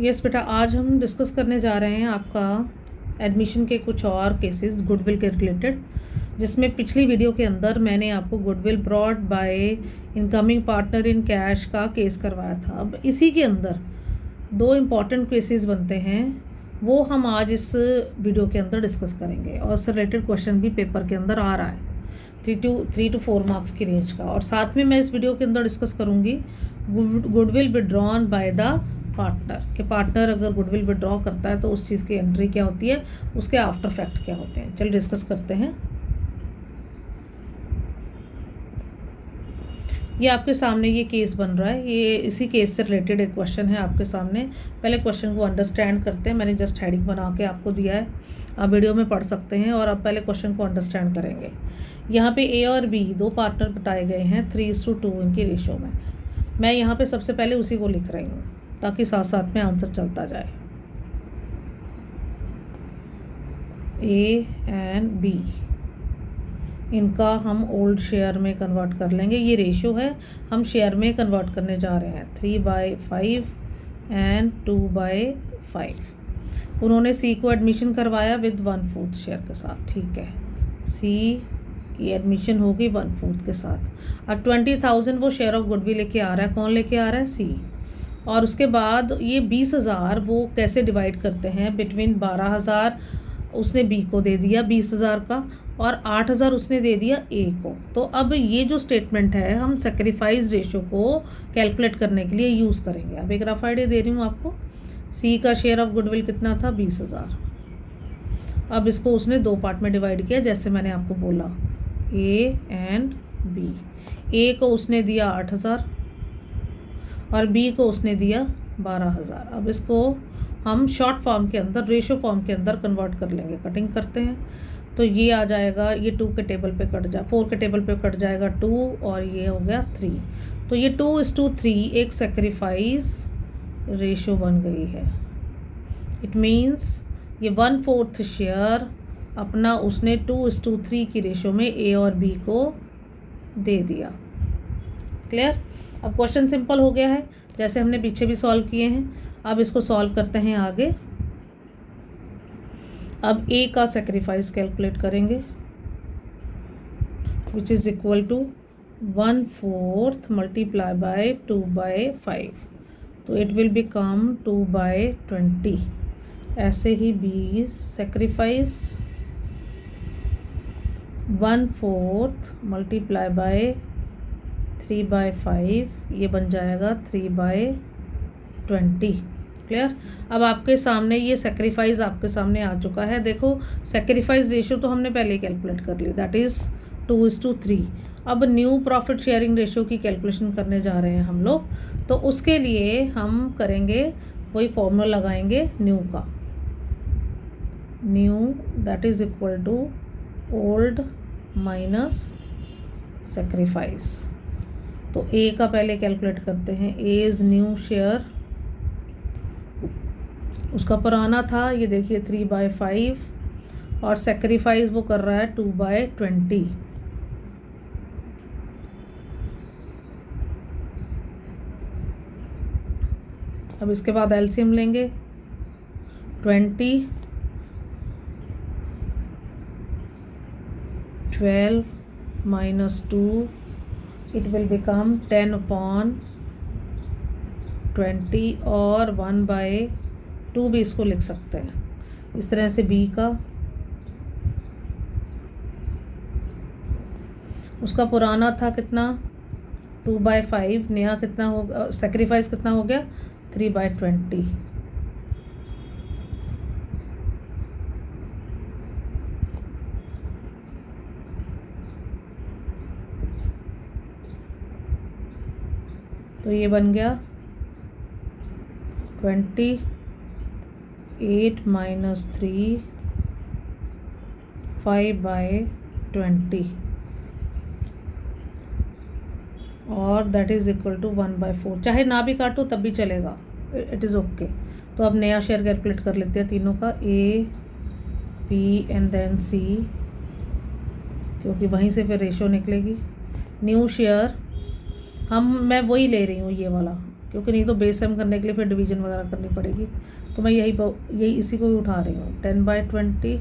Yes बेटा, आज हम डिस्कस करने जा रहे हैं आपका एडमिशन के कुछ और केसेस गुडविल के रिलेटेड, जिसमें पिछली वीडियो के अंदर मैंने आपको goodwill brought by incoming partner in cash का केस करवाया था। अब इसी के अंदर दो इम्पॉर्टेंट केसेस बनते हैं, वो हम आज इस वीडियो के अंदर डिस्कस करेंगे और उससे रिलेटेड क्वेश्चन भी पेपर के अंदर आ रहा है 3 to 4 मार्क्स की रेंज का। और साथ में मैं इस वीडियो के अंदर डिस्कस करूँगी goodwill withdrawn by the partner कि पार्टनर अगर गुडविल विड्रॉ करता है तो उस चीज़ की एंट्री क्या होती है, उसके आफ्टर फैक्ट क्या होते हैं। चलिए डिस्कस करते हैं। ये आपके सामने ये केस बन रहा है, ये इसी केस से रिलेटेड एक क्वेश्चन है आपके सामने। पहले क्वेश्चन को अंडरस्टैंड करते हैं। मैंने जस्ट हेडिंग बना के आपको दिया है, आप वीडियो में पढ़ सकते हैं और अब पहले क्वेश्चन को अंडरस्टैंड करेंगे। यहाँ पे ए और बी दो पार्टनर बताए गए हैं 3:2 इनकी रेशो में। मैं यहाँ पे सबसे पहले उसी को लिख रही हूँ ताकि साथ साथ में आंसर चलता जाए। ए एंड बी इनका हम ओल्ड शेयर में कन्वर्ट कर लेंगे। ये रेशो है, हम शेयर में कन्वर्ट करने जा रहे हैं 3/5 एंड 2/5। उन्होंने सी को एडमिशन करवाया विद 1/4 शेयर के साथ। ठीक है, सी की एडमिशन होगी 1/4 के साथ। अब 20,000 वो शेयर ऑफ गुडविल लेके आ रहा है। कौन लेके आ रहा है? सी। और उसके बाद ये 20,000 वो कैसे डिवाइड करते हैं बिटवीन 12,000 उसने बी को दे दिया 20,000 का और 8,000 उसने दे दिया ए को। तो अब ये जो स्टेटमेंट है हम सेक्रीफाइस रेशो को कैलकुलेट करने के लिए यूज़ करेंगे। अब एक रफ आइडिया दे रही हूँ आपको। सी का शेयर ऑफ गुडविल कितना था? 20,000। अब इसको उसने दो पार्ट में डिवाइड किया जैसे मैंने आपको बोला, ए एंड बी। ए को उसने दिया 8,000 और बी को उसने दिया 12,000। अब इसको हम शॉर्ट फॉर्म के अंदर, रेशो फॉर्म के अंदर कन्वर्ट कर लेंगे। कटिंग करते हैं तो ये आ जाएगा, ये 2 के टेबल पे कट जा 4 के टेबल पे कट जाएगा 2 और ये हो गया 3। तो ये 2:3 एक सेक्रीफाइस रेशो बन गई है। इट मीन्स ये 1/4 शेयर अपना उसने 2:3 की रेशो में ए और बी को दे दिया। क्लियर? अब क्वेश्चन सिंपल हो गया है, जैसे हमने पीछे भी सॉल्व किए हैं। अब इसको सॉल्व करते हैं आगे। अब ए का सेक्रीफाइस कैलकुलेट करेंगे which is equal to 1/4 multiply by 2/5। तो इट विल बिकम 2/20। ऐसे ही बी सेक्रीफाइस 1/4 मल्टीप्लाई बाय 3/5, ये बन जाएगा 3/20। क्लियर? अब आपके सामने ये सेक्रीफाइस आपके सामने आ चुका है। देखो सेक्रीफाइस रेशो तो हमने पहले कैलकुलेट कर ली, दैट इज़ 2:3। अब न्यू प्रॉफिट शेयरिंग रेशो की कैलकुलेशन करने जा रहे हैं हम लोग। तो उसके लिए हम करेंगे वही फॉर्मूला लगाएंगे न्यू का। New that is equal to old minus sacrifice. तो ए का पहले कैलकुलेट करते हैं। ए इज़ न्यू शेयर, उसका पुराना था ये देखिए 3/5 और सेक्रीफाइस वो कर रहा है 2/20। अब इसके बाद एलसीएम लेंगे 20 12 minus 2, it will become 10/20 और 1/2 भी इसको लिख सकते हैं। इस तरह से बी का, उसका पुराना था कितना 2/5, नया कितना हो, सेक्रीफाइस कितना हो गया 3/20। तो ये बन गया 28 minus 3 5/20 और दैट इज़ इक्वल टू 1/4। चाहे ना भी काटो तब भी चलेगा, इट इज़ ओके। तो अब नया शेयर कैलकुलेट कर लेते हैं तीनों का, ए बी एंड देन सी, क्योंकि वहीं से फिर रेशो निकलेगी। न्यू शेयर मैं वही ले रही हूँ ये वाला, क्योंकि नहीं तो बेस एम करने के लिए फिर डिवीजन वगैरह करनी पड़ेगी। तो मैं यही इसी को ही उठा रही हूँ। 10/20,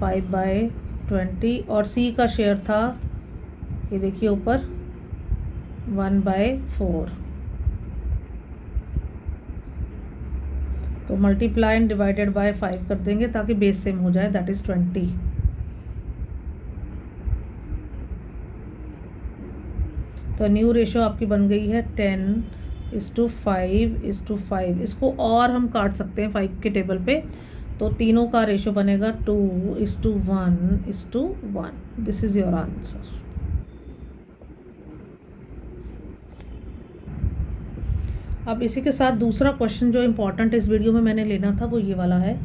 5/20 और सी का शेयर था ये देखिए ऊपर 1/4। तो मल्टीप्लाई एंड डिवाइडेड बाय 5 कर देंगे ताकि बेस सेम हो जाए, दैट इज़ 20। तो न्यू रेशो आपकी बन गई है 10:5:5। इसको और हम काट सकते हैं 5 के टेबल पे, तो तीनों का रेशो बनेगा 2:1:1। This is your answer. अब इसी के साथ दूसरा क्वेश्चन जो इम्पोर्टेंट इस वीडियो में मैंने लेना था वो ये वाला है,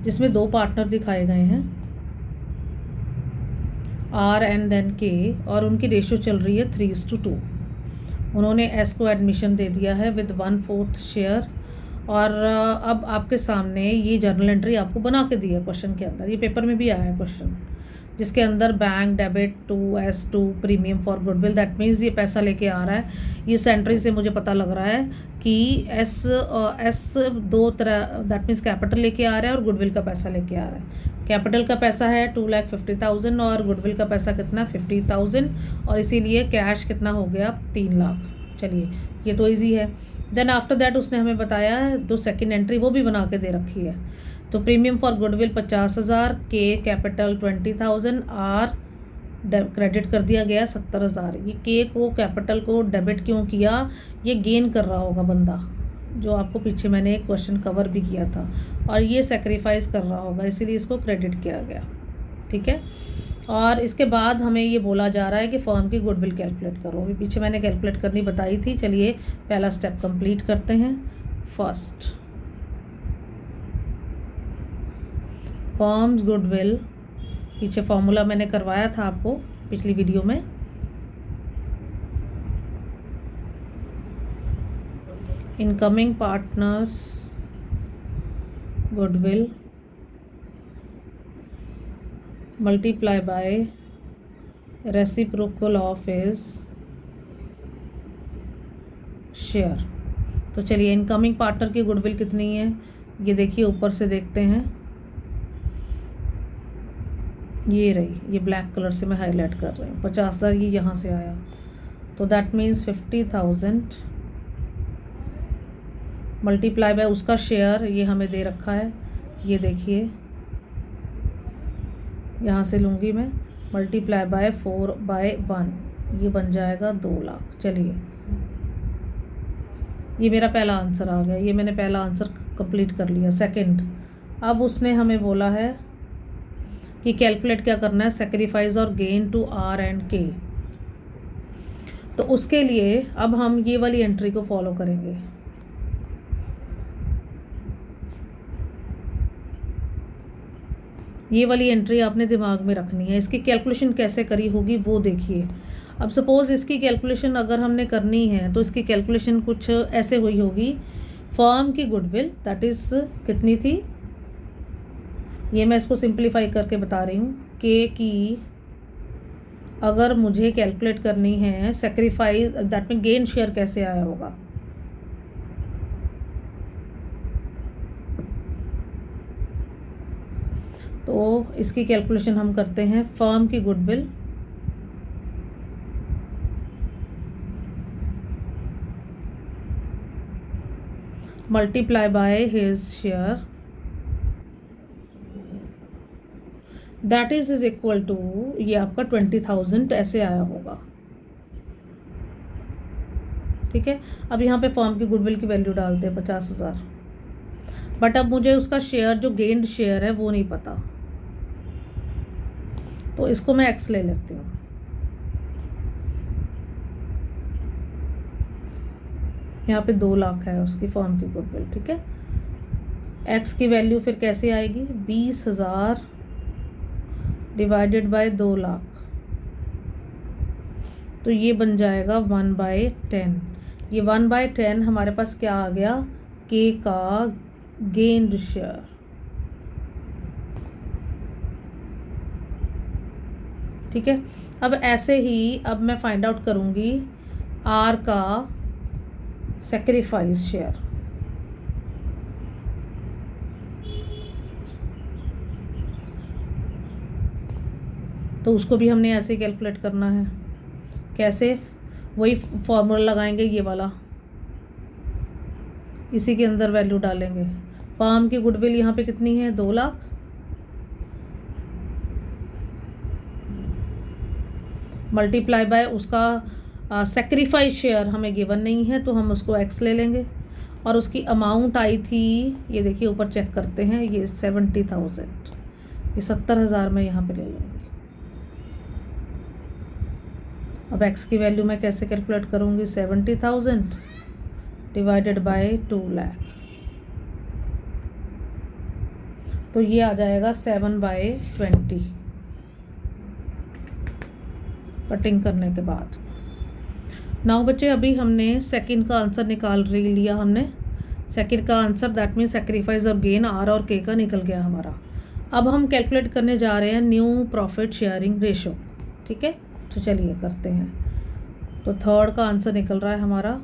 जिसमें 2 पार्टनर दिखाए गए हैं R एंड देन K, और उनकी रेशो चल रही है 3:2। उन्होंने S को एडमिशन दे दिया है विद 1/4 शेयर। और अब आपके सामने ये जर्नल एंट्री आपको बना के दी है क्वेश्चन के अंदर, ये पेपर में भी आया है क्वेश्चन, जिसके अंदर bank debit to S2 premium for goodwill, that means ये पैसा लेके आ रहा है। इस एंट्री से मुझे पता लग रहा है कि S दो तरह, दैट मीन्स कैपिटल लेके आ रहा है और गुडविल का पैसा लेके आ रहा है। कैपिटल का पैसा है 2,50,000 और गुडविल का पैसा कितना 50,000, और इसीलिए कैश कितना हो गया 3 लाख। चलिए ये तो ईजी है। देन आफ्टर दैट उसने हमें बताया है दो सेकेंड एंट्री वो भी बना के दे रखी है। तो प्रीमियम फॉर गुडविल 50,000, के कैपिटल 20,000, आर क्रेडिट कर दिया गया 70,000। ये के को कैपिटल को डेबिट क्यों किया, ये गेन कर रहा होगा बंदा, जो आपको पीछे मैंने एक क्वेश्चन कवर भी किया था, और ये सेक्रीफाइस कर रहा होगा इसीलिए इसको क्रेडिट किया गया। ठीक है, और इसके बाद हमें ये बोला जा रहा है कि फर्म की गुडविल कैलकुलेट करो। अभी पीछे मैंने कैलकुलेट करनी बताई थी। चलिए पहला स्टेप कंप्लीट करते हैं। फर्स्ट, फर्म्स गुडविल, पीछे फॉर्मूला मैंने करवाया था आपको पिछली वीडियो में। Incoming partners goodwill multiply bye reciprocal of his share. तो चलिए इनकमिंग पार्टनर की गुडविल कितनी है ये देखिए, ऊपर से देखते हैं। ये रही, ये ब्लैक कलर से मैं हाईलाइट कर रही हूँ। 50,000 ये यहाँ से आया, तो दैट मीन्स 50,000 मल्टीप्लाई बाय उसका शेयर, ये हमें दे रखा है। ये देखिए यहाँ से लूँगी मैं, मल्टीप्लाई बाय 4/1, ये बन जाएगा 2 लाख। चलिए ये मेरा पहला आंसर आ गया, ये मैंने पहला आंसर कंप्लीट कर लिया। सेकंड, अब उसने हमें बोला है कि कैलकुलेट क्या करना है, सेक्रीफाइस और gain to R and K। तो उसके लिए अब हम ये वाली एंट्री को फॉलो करेंगे। ये वाली एंट्री आपने दिमाग में रखनी है। इसकी कैलकुलेशन कैसे करी होगी वो देखिए। अब सपोज़ इसकी कैलकुलेशन अगर हमने करनी है तो इसकी कैलकुलेशन कुछ ऐसे हुई होगी। फर्म की गुडविल दैट इज़ कितनी थी, ये मैं इसको सिंप्लीफाई करके बता रही हूँ। के की अगर मुझे कैलकुलेट करनी है सेक्रीफाइस, दैट में गेन शेयर कैसे आया होगा। तो इसकी कैलकुलेशन हम करते हैं। फर्म की goodwill multiply by his share, that is equal to, ये आपका 20,000 ऐसे आया होगा। ठीक है, अब यहाँ पे फर्म की गुडविल की वैल्यू डालते हैं 50,000, बट अब मुझे उसका शेयर जो गेन्ड शेयर है वो नहीं पता, तो इसको मैं एक्स ले लेती हूँ। यहाँ पे 2 लाख है उसकी फर्म की गुडविल। ठीक है, एक्स की वैल्यू फिर कैसे आएगी, 20,000 डिवाइडेड बाय 2 लाख, तो ये बन जाएगा 1/10। ये 1/10 हमारे पास क्या आ गया, के का गेन्ड शेयर। ठीक है, अब ऐसे ही अब मैं फाइंड आउट करूँगी आर का सेक्रीफाइस शेयर, तो उसको भी हमने ऐसे ही कैलकुलेट करना है। कैसे? वही फॉर्मूला लगाएंगे, ये वाला, इसी के अंदर वैल्यू डालेंगे। फार्म की गुडविल यहाँ पे कितनी है? 2 लाख, मल्टीप्लाई बाय उसका सेक्रीफाइस शेयर हमें गिवन नहीं है तो हम उसको एक्स ले लेंगे, और उसकी अमाउंट आई थी, ये देखिए ऊपर चेक करते हैं, ये 70,000, ये 70,000 मैं यहाँ पे ले लूँगी। अब एक्स की वैल्यू मैं कैसे कैलकुलेट करूँगी? 70,000 डिवाइडेड बाय 2 लाख, तो ये आ जाएगा 7/20 कटिंग करने के बाद। नाउ बच्चे, अभी हमने सेकंड का आंसर निकाल लिया हमने। सेकंड का आंसर दैट मीन सेक्रीफाइस और गेन आर और के का निकल गया हमारा। अब हम कैलकुलेट करने जा रहे हैं न्यू प्रॉफिट शेयरिंग रेशो। ठीक है, तो चलिए करते हैं। तो थर्ड का आंसर निकल रहा है हमारा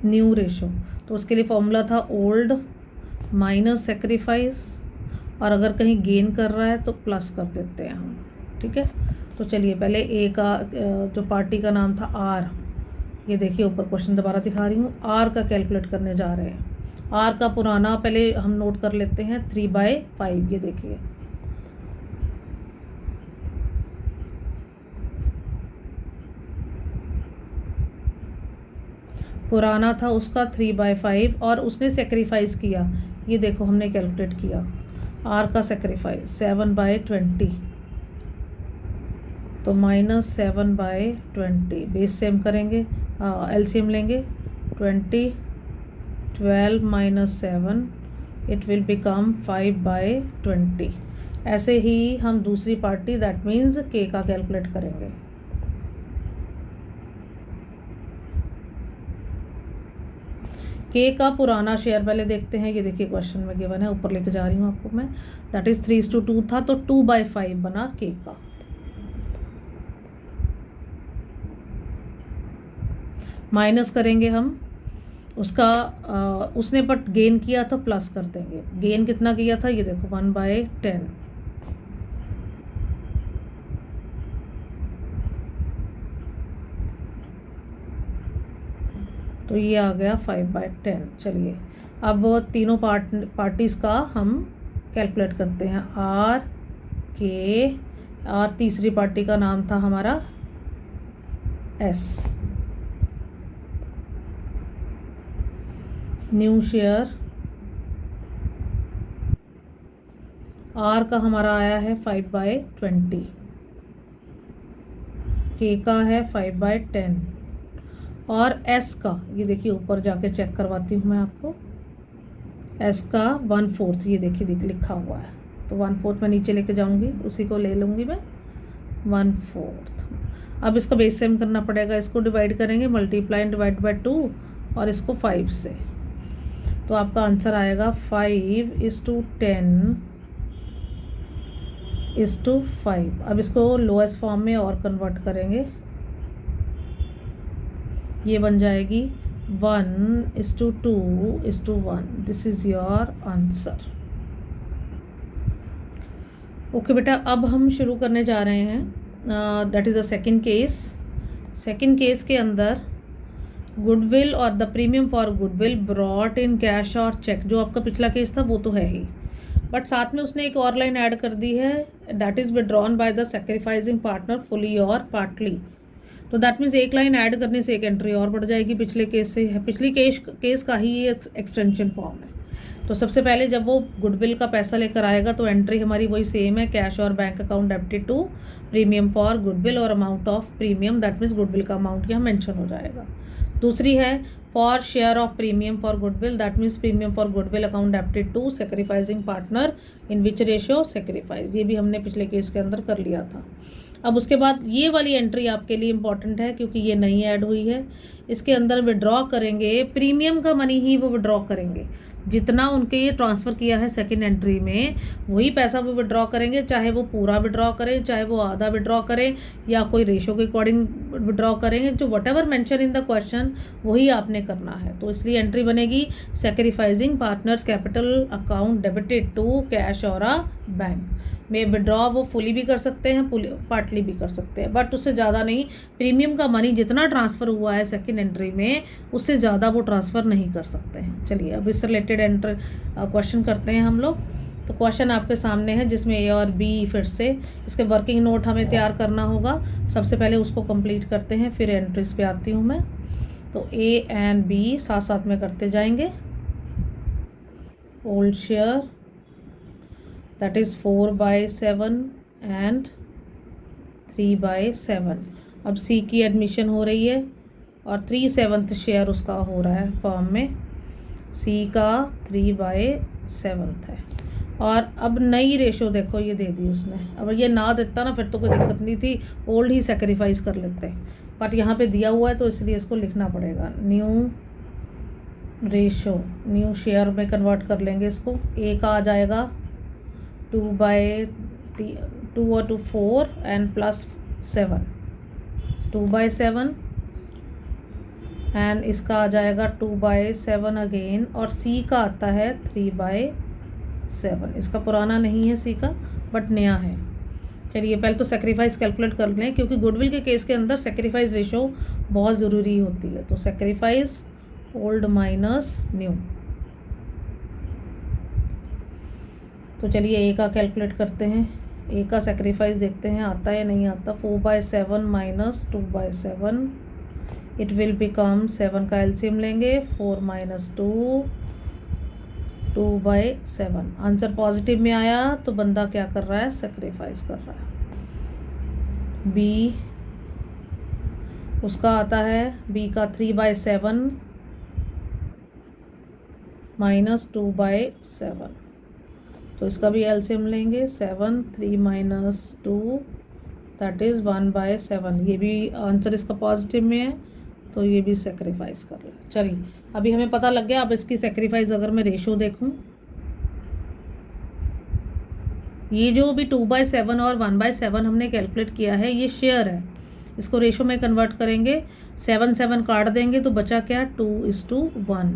न्यू रेशो, तो उसके लिए फॉर्मूला था ओल्ड माइनस सेक्रीफाइस, और अगर कहीं गेन कर रहा है तो प्लस कर देते हैं हम। ठीक है, तो चलिए पहले ए का जो पार्टी का नाम था आर, ये देखिए ऊपर क्वेश्चन दोबारा दिखा रही हूँ, आर का कैलकुलेट करने जा रहे हैं। आर का पुराना पहले हम नोट कर लेते हैं 3/5, ये देखिए पुराना था उसका 3/5, और उसने सेक्रीफाइस किया, ये देखो हमने कैलकुलेट किया आर का सेक्रीफाइस 7/20, तो -7/20, बेस सेम करेंगे, एलसीएम लेंगे 20, 12 - 7, इट विल बिकम 5/20। ऐसे ही हम दूसरी पार्टी दैट मीन्स के का कैलकुलेट करेंगे। के का पुराना शेयर पहले देखते हैं, ये देखिए क्वेश्चन में गिवन है, ऊपर लेके जा रही हूँ आपको मैं, दैट इज 3:2 था, तो 2/5 बना के का। माइनस करेंगे हम उसका, उसने बट गेन किया तो प्लस कर देंगे। गेन कितना किया था? ये देखो 1/10, तो ये आ गया 5/10। चलिए अब तीनों पार्टीज़ का हम कैलकुलेट करते हैं। आर के, और तीसरी पार्टी का नाम था हमारा एस। न्यू शेयर आर का हमारा आया है 5/20, के का है 5/10, और एस का ये देखिए ऊपर जाके चेक करवाती हूँ मैं आपको, एस का 1/4, ये देखिए लिखा हुआ है, तो 1/4 मैं नीचे लेके जाऊँगी, उसी को ले लूँगी मैं 1/4। अब इसका बेस सेम करना पड़ेगा, इसको डिवाइड करेंगे, मल्टीप्लाई एंड डिवाइड बाय 2, और इसको 5 से, तो आपका आंसर आएगा 5:10:5। अब इसको लोएस्ट फॉर्म में और कन्वर्ट करेंगे, ये बन जाएगी 1:2:1। This is your answer. Okay बेटा, अब हम शुरू करने जा रहे हैं, that is the second case. Second case के अंदर गुडविल और the premium for goodwill brought in cash और चेक, जो आपका पिछला केस था वो तो है ही, बट साथ में उसने एक और लाइन ऐड कर दी है, that is withdrawn by the sacrificing partner fully और पार्टली। तो दैट मीन्स एक लाइन ऐड करने से एक एंट्री और बढ़ जाएगी पिछले केस से, पिछली केस का ही ये एक्सटेंशन फॉर्म है। तो सबसे पहले जब वो गुडविल का पैसा लेकर आएगा तो एंट्री हमारी वही सेम है, कैश और bank account debited to premium for goodwill और amount of premium, that means goodwill का अमाउंट यहाँ मेंशन हो जाएगा। दूसरी है for share of premium for goodwill, that means premium for goodwill account debited to sacrificing partner in which ratio sacrifice, ये भी हमने पिछले केस के अंदर कर लिया था। अब उसके बाद ये वाली एंट्री आपके लिए इंपॉर्टेंट है क्योंकि ये नई ऐड हुई है, इसके अंदर विड्रॉ करेंगे, प्रीमियम का मनी ही वो विड्रॉ करेंगे, जितना उनके ये ट्रांसफ़र किया है सेकंड एंट्री में वही पैसा वो विड्रॉ करेंगे, चाहे वो पूरा विड्रॉ करें, चाहे वो आधा विड्रॉ करें या कोई रेशो के अकॉर्डिंग विड्रॉ करेंगे। जो whatever mention in the question वही आपने करना है। तो इसलिए एंट्री बनेगी sacrificing partners capital account debited to cash और अ बैंक में। विड्रॉ वो फुली भी कर सकते हैं, पार्टली भी कर सकते हैं, बट उससे ज़्यादा नहीं। प्रीमियम का मनी जितना ट्रांसफ़र हुआ है सेकंड एंट्री में उससे ज़्यादा वो ट्रांसफ़र नहीं कर सकते हैं। चलिए अब इससे रिलेटेड क्वेश्चन करते हैं हम लोग। तो क्वेश्चन आपके सामने है जिसमें ए और बी, फिर से इसके वर्किंग नोट हमें तैयार करना होगा। सबसे पहले उसको कंप्लीट करते हैं, फिर एंट्रीज पे आती हूँ मैं। तो ए एंड बी साथ साथ में करते जाएंगे। Old share that is 4/7 and 3/7। अब सी की एडमिशन हो रही है और 3/7 शेयर उसका हो रहा है फर्म में। सी का 3/7 है। और अब नई रेशो देखो ये दे दी उसने। अब ये ना देता ना फिर तो कोई दिक्कत नहीं थी, ओल्ड ही सेक्रीफाइस कर लेते, बट यहाँ पे दिया हुआ है तो इसलिए इसको लिखना पड़ेगा। न्यू रेशो, न्यू शेयर में कन्वर्ट कर लेंगे इसको। ए का आ जाएगा 2/2 और 2 4 एंड +7, 2/7 एंड इसका आ जाएगा 2/7 अगेन। और सी का आता है 3/7। इसका पुराना नहीं है सी का, बट नया है। चलिए पहले तो सेक्रीफाइस कैलकुलेट कर लें, क्योंकि गुडविल के केस के अंदर सेक्रीफाइस रेशो बहुत ज़रूरी होती है। तो सेक्रीफाइस ओल्ड माइनस न्यू। तो चलिए ए का कैलकुलेट करते हैं। ए का सेक्रीफाइस देखते हैं आता है नहीं आता। 4/7 माइनस 2/7 इट विल बिकम 7 का एलसीएम लेंगे। 4 - 2 2/7। आंसर पॉजिटिव में आया तो बंदा क्या कर रहा है, सेक्रीफाइस कर रहा है। बी उसका आता है, बी का 3/7 माइनस 2/7। तो इसका भी एलसीएम लेंगे। 7 3 - 2 दैट इज़ 1/7। ये भी आंसर इसका पॉजिटिव में है तो ये भी सेक्रीफाइस कर ले। चलिए अभी हमें पता लग गया। अब इसकी सेक्रीफाइस अगर मैं रेशो देखूं, ये जो भी 2/7 और 1/7 हमने कैलकुलेट किया है ये शेयर है। इसको रेशो में कन्वर्ट करेंगे, 7 काट देंगे तो बचा क्या, 2:1,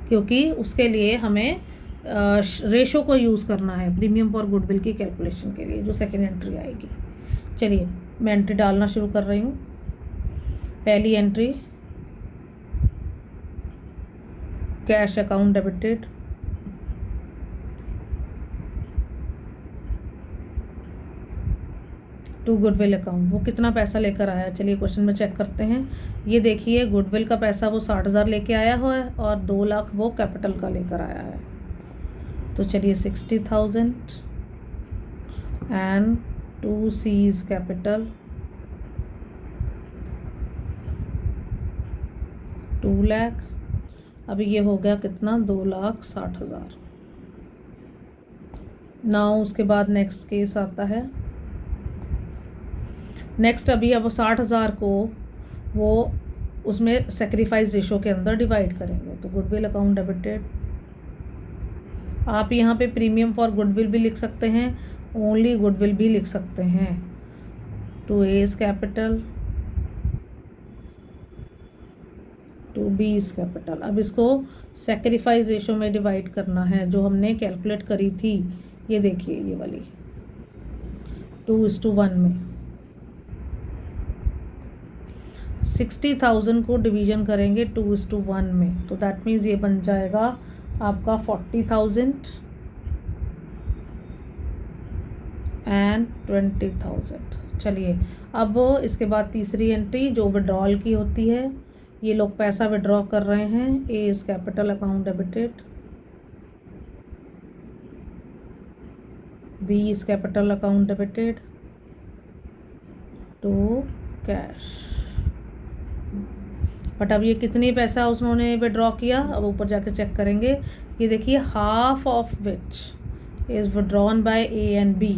क्योंकि उसके लिए हमें रेशो को यूज़ करना है प्रीमियम फॉर गुडविल की कैलकुलेशन के लिए जो सेकेंड एंट्री आएगी। चलिए मैं एंट्री डालना शुरू कर रही हूँ। पहली entry cash account debited, to goodwill account. वो कितना पैसा लेकर आया, चलिए क्वेश्चन में चेक करते हैं। ये देखिए गुडविल का पैसा वो 60,000 लेके आया हुआ है और 2 लाख वो कैपिटल का लेकर आया है। तो चलिए 60,000 एंड 2 C's कैपिटल 2 लाख। अभी ये हो गया कितना, 2,60,000। नाउ उसके बाद नेक्स्ट केस आता है। नेक्स्ट अभी अब 60,000 को वो उसमें सेक्रीफाइस रेशो के अंदर डिवाइड करेंगे। तो गुडविल अकाउंट डेबिटेड, आप यहाँ पे प्रीमियम फॉर गुडविल भी लिख सकते हैं, ओनली गुडविल भी लिख सकते हैं। 2 A's कैपिटल 2 B's कैपिटल। अब इसको सेक्रीफाइस रेशो में डिवाइड करना है जो हमने कैलकुलेट करी थी। ये देखिए ये वाली 2:1 में 60,000 को डिवीजन करेंगे 2:1 में। तो दैट मीन्स ये बन जाएगा आपका 40,000 एंड 20,000। चलिए अब इसके बाद तीसरी एंट्री जो विड्रॉल की होती है। ये लोग पैसा विड्रॉ कर रहे हैं। A is capital account debited, B is capital account debited to cash. But अब ये कितनी पैसा उन्होंने विड्रॉ किया, अब ऊपर जाके चेक करेंगे। ये देखिए half of which is withdrawn by A and B.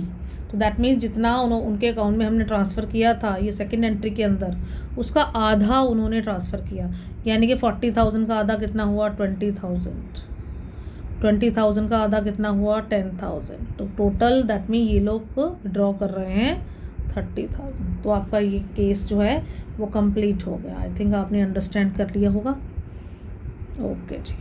तो दैट मीन्स जितना उनके अकाउंट में हमने ट्रांसफ़र किया था ये सेकंड एंट्री के अंदर, उसका आधा उन्होंने ट्रांसफ़र किया, यानी कि 40,000 का आधा कितना हुआ 20,000, 20,000 का आधा कितना हुआ 10,000, तो टोटल दैट मीन ये लोग विड्रॉ कर रहे हैं 30,000। तो आपका ये केस जो है वो कंप्लीट हो गया। आई थिंक आपने अंडरस्टैंड कर लिया होगा। ओके जी।